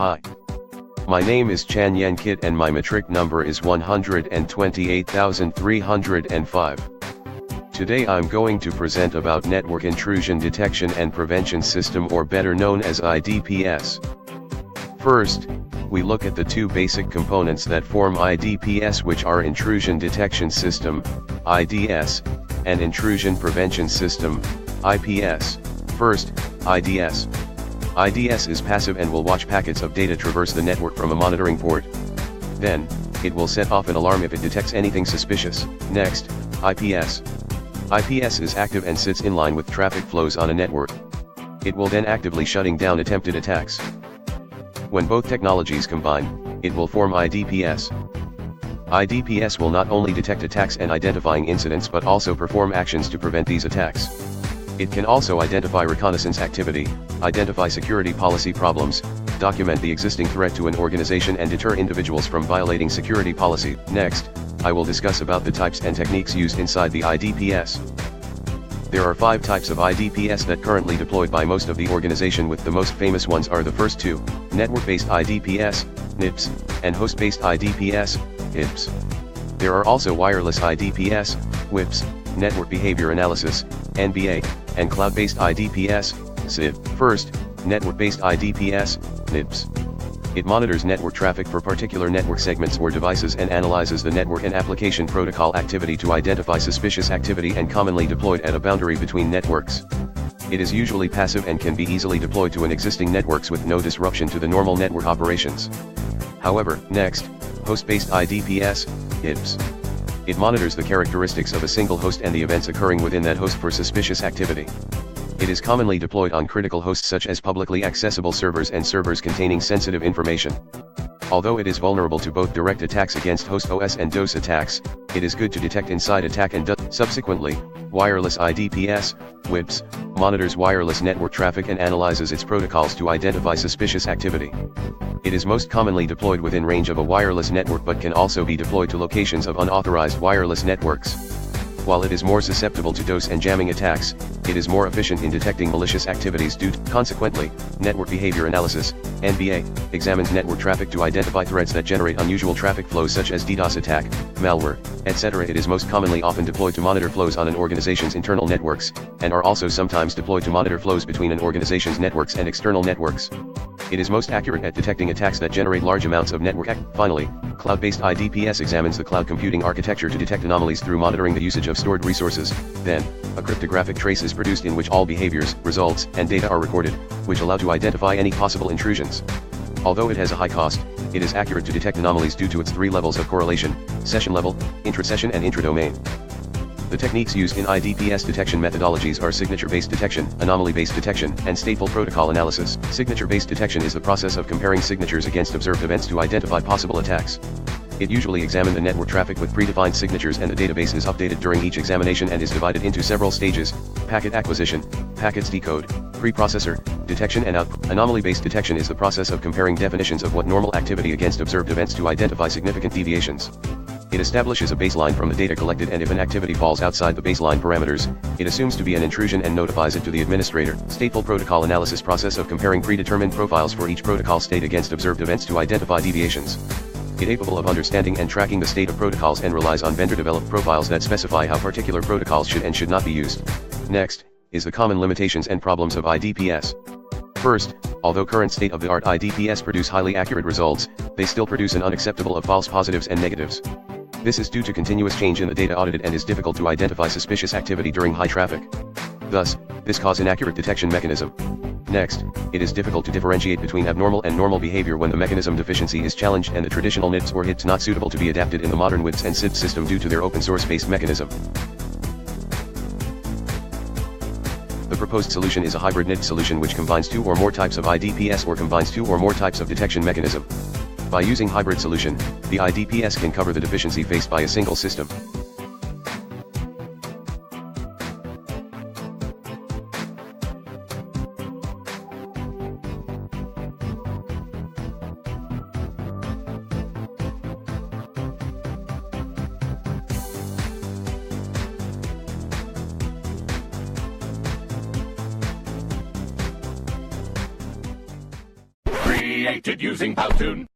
Hi. My name is Chan Yen Kit and my matric number is 128,305. Today I'm going to present about Network Intrusion Detection and Prevention System, or better known as IDPS. First, we look at the two basic components that form IDPS, which are Intrusion Detection System, IDS, and Intrusion Prevention System, IPS. First, IDS. IDS is passive and will watch packets of data traverse the network from a monitoring port. Then, it will set off an alarm if it detects anything suspicious. Next, IPS. IPS is active and sits in line with traffic flows on a network. It will then actively shutting down attempted attacks. When both technologies combine, it will form IDPS. IDPS will not only detect attacks and identifying incidents but also perform actions to prevent these attacks. It can also identify reconnaissance activity, identify security policy problems, document the existing threat to an organization and deter individuals from violating security policy. Next, I will discuss about the types and techniques used inside the IDPS. There are 5 types of IDPS that currently deployed by most of the organization, with the most famous ones are the first two: network-based IDPS, NIPS, and host-based IDPS, HIPS. There are also wireless IDPS, WIPS, network behavior analysis, NBA, and cloud-based IDPS, SID. First, network-based IDPS, NIPS. It monitors network traffic for particular network segments or devices and analyzes the network and application protocol activity to identify suspicious activity, and commonly deployed at a boundary between networks. It is usually passive and can be easily deployed to an existing networks with no disruption to the normal network operations. However, next, host-based IDPS, HIPS. It monitors the characteristics of a single host and the events occurring within that host for suspicious activity. It is commonly deployed on critical hosts such as publicly accessible servers and servers containing sensitive information. Although it is vulnerable to both direct attacks against host OS and DOS attacks, it is good to detect inside attack and subsequently. Wireless IDPS, WIPS, monitors wireless network traffic and analyzes its protocols to identify suspicious activity. It is most commonly deployed within range of a wireless network but can also be deployed to locations of unauthorized wireless networks. While it is more susceptible to DOS and jamming attacks, it is more efficient in detecting malicious activities consequently, network behavior analysis, NBA, examines network traffic to identify threats that generate unusual traffic flows such as DDoS attack, malware, etc. It is most commonly often deployed to monitor flows on an organization's internal networks, and are also sometimes deployed to monitor flows between an organization's networks and external networks. It is most accurate at detecting attacks that generate large amounts of network activity. Finally, cloud-based IDPS examines the cloud computing architecture to detect anomalies through monitoring the usage of stored resources. Then, a cryptographic trace is produced in which all behaviors, results, and data are recorded, which allow to identify any possible intrusions. Although it has a high cost, it is accurate to detect anomalies due to its 3 levels of correlation: session level, intra-session and intra-domain. The techniques used in IDPS detection methodologies are signature-based detection, anomaly-based detection, and stateful protocol analysis. Signature-based detection is the process of comparing signatures against observed events to identify possible attacks. It usually examines the network traffic with predefined signatures, and the database is updated during each examination and is divided into several stages: packet acquisition, packets decode, preprocessor, detection and output. Anomaly-based detection is the process of comparing definitions of what normal activity against observed events to identify significant deviations. It establishes a baseline from the data collected, and if an activity falls outside the baseline parameters, it assumes to be an intrusion and notifies it to the administrator. Stateful protocol analysis process of comparing predetermined profiles for each protocol state against observed events to identify deviations. It is capable of understanding and tracking the state of protocols and relies on vendor-developed profiles that specify how particular protocols should and should not be used. Next, is the common limitations and problems of IDPS. First, although current state-of-the-art IDPS produce highly accurate results, they still produce an unacceptable of false positives and negatives. This is due to continuous change in the data audited and is difficult to identify suspicious activity during high traffic. Thus, this causes inaccurate detection mechanism. Next, it is difficult to differentiate between abnormal and normal behavior when the mechanism deficiency is challenged, and the traditional NIPS or HIPS not suitable to be adapted in the modern WIPS and SID system due to their open source based mechanism. The proposed solution is a hybrid NIPS solution which combines 2 or more types of IDPS or combines 2 or more types of detection mechanism. By using hybrid solution, the IDPS can cover the deficiency faced by a single system. created using Powtoon.